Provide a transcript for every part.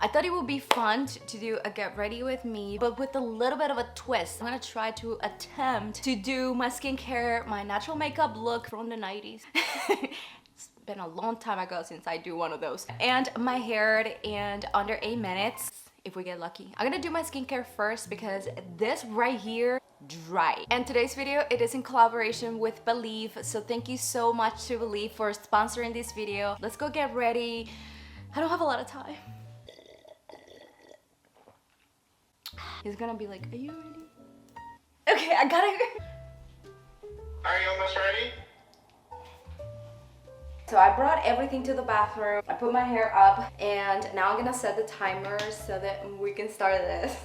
I thought it would be fun to do a get ready with me, but with a little bit of a twist. I'm gonna try to attempt to do my skincare, my natural makeup look from the 90s. It's been a long time ago since I do one of those. And my hair and under 8 minutes, if we get lucky. I'm gonna do my skincare first because this right here, dry. And today's video, it is in collaboration with Believe. So thank you so much to Believe for sponsoring this video. Let's go get ready. I don't have a lot of time. He's gonna be like, are you ready? Okay, I got it. Are you almost ready? So I brought everything to the bathroom. I put my hair up and now I'm gonna set the timer so that we can start this.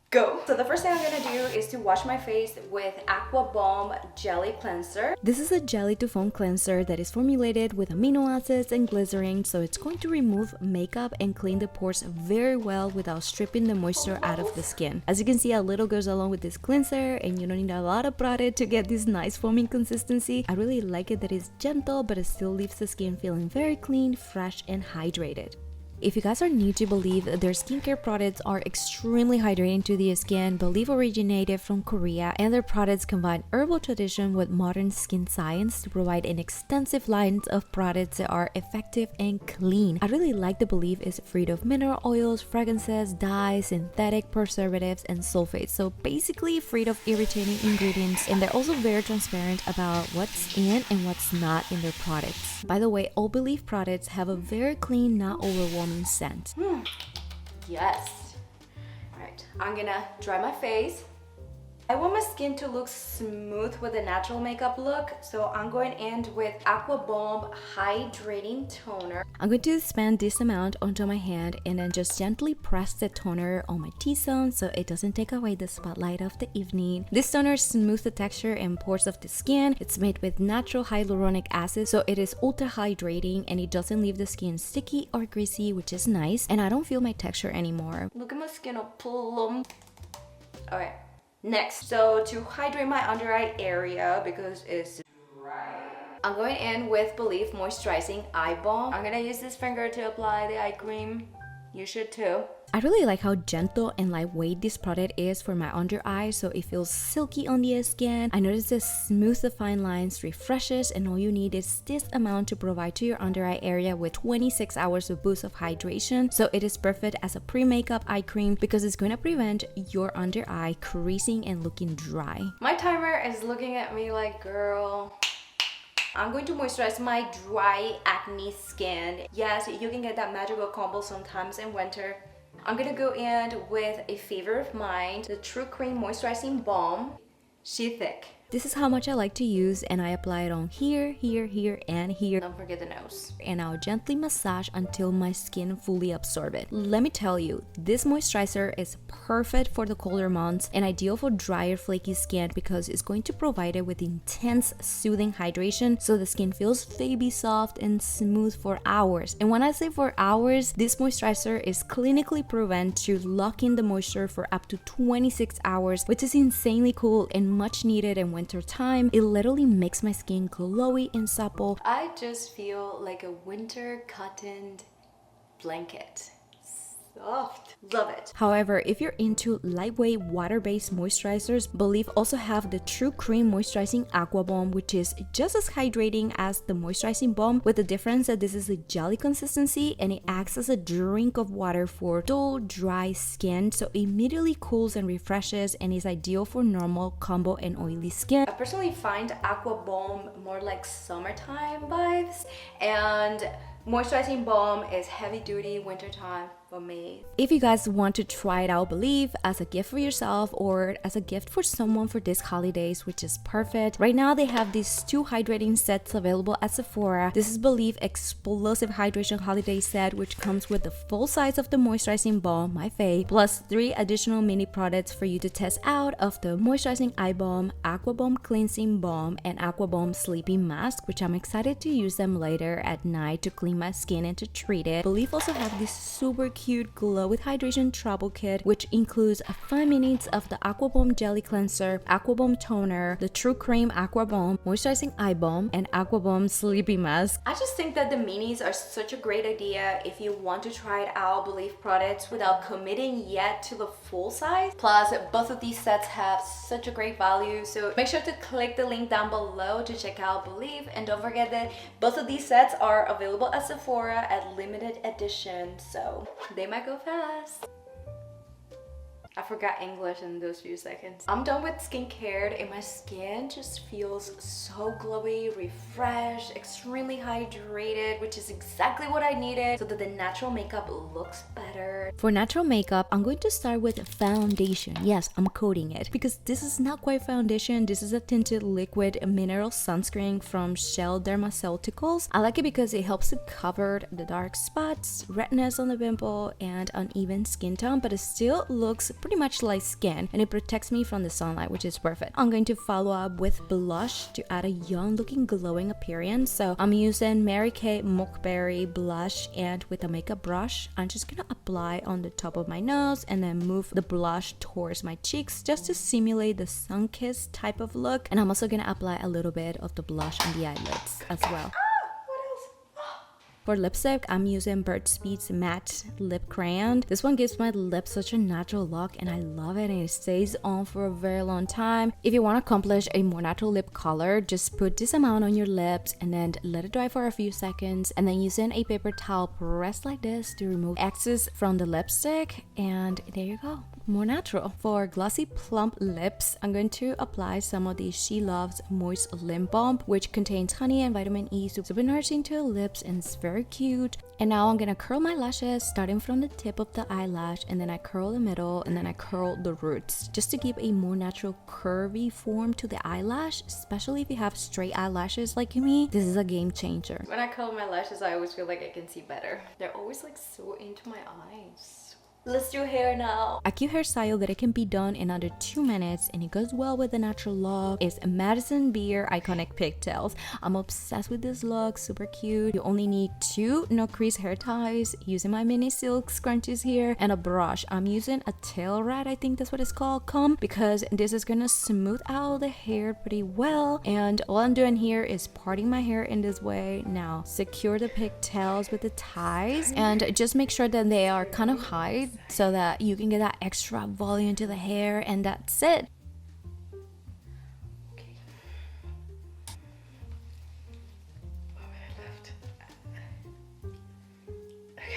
Go. So the first thing I'm gonna do is to wash my face with Aqua Balm Jelly Cleanser. This is a jelly to foam cleanser that is formulated with amino acids and glycerin, so it's going to remove makeup and clean the pores very well without stripping the moisture out of the skin. As you can see, a little goes along with this cleanser and you don't need a lot of product to get this nice foaming consistency. I really like it that it's gentle, but it still leaves the skin feeling very clean, fresh, and hydrated. If you guys are new to Believe, their skincare products are extremely hydrating to the skin. Believe originated from Korea and their products combine herbal tradition with modern skin science to provide an extensive line of products that are effective and clean. I really like the Believe is free of mineral oils, fragrances, dyes, synthetic preservatives, and sulfates. So basically free of irritating ingredients, and they're also very transparent about what's in and what's not in their products. By the way, all Believe products have a very clean, not overwhelming scent. Yes. Alright, I'm gonna dry my face. I want my skin to look smooth with a natural makeup look, so I'm going in with Aqua Balm Hydrating Toner. I'm going to spend this amount onto my hand and then just gently press the toner on my T-zone so it doesn't take away the spotlight of the evening. This toner smooths the texture and pores of the skin. It's made with natural hyaluronic acid, so it is ultra hydrating and it doesn't leave the skin sticky or greasy, which is nice, and I don't feel my texture anymore. Look at my skin all plump. Alright. Next, so to hydrate my under eye area because it's dry, I'm going in with Believe Moisturizing Eye Balm. I'm gonna use this finger to apply the eye cream. You should too. I really like how gentle and lightweight this product is for my under eye, so it feels silky on the skin. I noticed the smooth defined lines refreshes, and all you need is this amount to provide to your under eye area with 26 hours of boost of hydration. So it is perfect as a pre-makeup eye cream because it's going to prevent your under eye creasing and looking dry. My timer is looking at me like, girl, I'm going to moisturize my dry acne skin. Yes, you can get that magical combo sometimes in winter. I'm gonna go in with a favorite of mine, the True Cream Moisturizing Balm. She's thick. This is how much I like to use, and I apply it on here, here, here, and here. Don't forget the nose. And I'll gently massage until my skin fully absorbs it. Let me tell you, this moisturizer is perfect for the colder months and ideal for drier, flaky skin because it's going to provide it with intense, soothing hydration so the skin feels baby soft and smooth for hours. And when I say for hours, this moisturizer is clinically proven to lock in the moisture for up to 26 hours, which is insanely cool and much needed in winter time. It literally makes my skin glowy and supple. I just feel like a winter cottoned blanket. Soft. Love it. However, if you're into lightweight water-based moisturizers, Believe also have the True Cream Moisturizing Aqua Balm, which is just as hydrating as the moisturizing balm, with the difference that this is a jelly consistency and it acts as a drink of water for dull, dry skin, so it immediately cools and refreshes and is ideal for normal, combo, and oily skin. I personally find Aqua Balm more like summertime vibes, and moisturizing balm is heavy duty wintertime for me. If you guys want to try it out, Believe, as a gift for yourself or as a gift for someone for these holidays, which is perfect. Right now they have these 2 hydrating sets available at Sephora. This is Believe Explosive Hydration Holiday Set, which comes with the full size of the moisturizing balm, my fave, plus 3 additional mini products for you to test out of the moisturizing eye balm, Aqua Balm Cleansing Balm, and Aqua Balm Sleeping Mask, which I'm excited to use them later at night to clean clean my skin and to treat it. Believe also have this super cute glow with hydration travel kit, which includes 5 minutes of the Aqua Balm Jelly Cleanser, Aqua Balm Toner, the True Cream Aqua Balm, Moisturizing Eye Balm, and Aqua Balm Sleepy Mask. I just think that the minis are such a great idea if you want to try it out, Believe products, without committing yet to the full size. Plus, both of these sets have such a great value, so make sure to click the link down below to check out Believe, and don't forget that both of these sets are available at Sephora at limited edition, so they might go fast. I forgot English in those few seconds. I'm done with skincare and my skin just feels so glowy, refreshed, extremely hydrated, which is exactly what I needed so that the natural makeup looks better. For natural makeup, I'm going to start with foundation. Yes, I'm coating it because this is not quite foundation. This is a tinted liquid mineral sunscreen from Shell Dermaceuticals. I like it because it helps to cover the dark spots, redness on the pimple, and uneven skin tone, but it still looks pretty much like skin, and it protects me from the sunlight, which is perfect. I'm going to follow up with blush to add a young looking glowing appearance. So I'm using Mary Kay Mockberry blush, and with a makeup brush I'm just gonna apply on the top of my nose and then move the blush towards my cheeks just to simulate the sun-kissed type of look. And I'm also gonna apply a little bit of the blush on the eyelids as well. For lipstick, I'm using Burt's Bees Matte Lip Crayon. This one gives my lips such a natural look and I love it, and it stays on for a very long time. If you want to accomplish a more natural lip color, just put this amount on your lips and then let it dry for a few seconds, and then using a paper towel, press like this to remove excess from the lipstick, and there you go. More natural. For glossy plump lips, I'm going to apply some of the She Loves Moist Lip Balm, which contains honey and vitamin E, super nourishing to the lips and it's very cute. And now I'm gonna curl my lashes starting from the tip of the eyelash, and then I curl the middle, and then I curl the roots just to give a more natural curvy form to the eyelash, especially if you have straight eyelashes like me. This is a game changer. When I curl my lashes, I always feel like I can see better. They're always like so into my eyes. Let's do hair now. A cute hairstyle that it can be done in under 2 minutes and it goes well with the natural look is Maddison Beer Iconic Pigtails. I'm obsessed with this look, super cute. You only need 2 no crease hair ties, using my mini silk scrunchies here, and a brush. I'm using a tail rat, I think that's what it's called, comb, because this is gonna smooth out the hair pretty well. And all I'm doing here is parting my hair in this way. Now secure the pigtails with the ties and just make sure that they are kind of high so that you can get that extra volume to the hair, and that's it. Okay. What I left? Okay.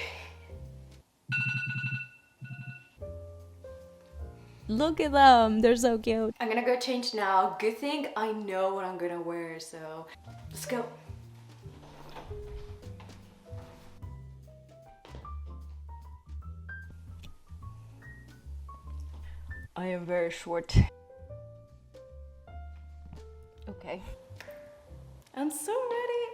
Look at them, they're so cute. I'm gonna go change now. Good thing I know what I'm gonna wear, so let's go. I am very short. Okay. I'm so ready.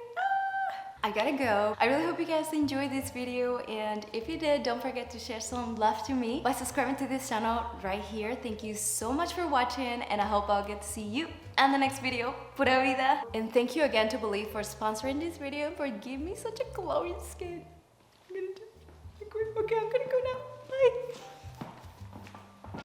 I gotta go. I really hope you guys enjoyed this video, and if you did, don't forget to share some love to me by subscribing to this channel right here. Thank you so much for watching, and I hope I'll get to see you in the next video. Pura Vida. And thank you again to Believe for sponsoring this video and for giving me such a glowing skin. Okay, I'm gonna go now. Bye.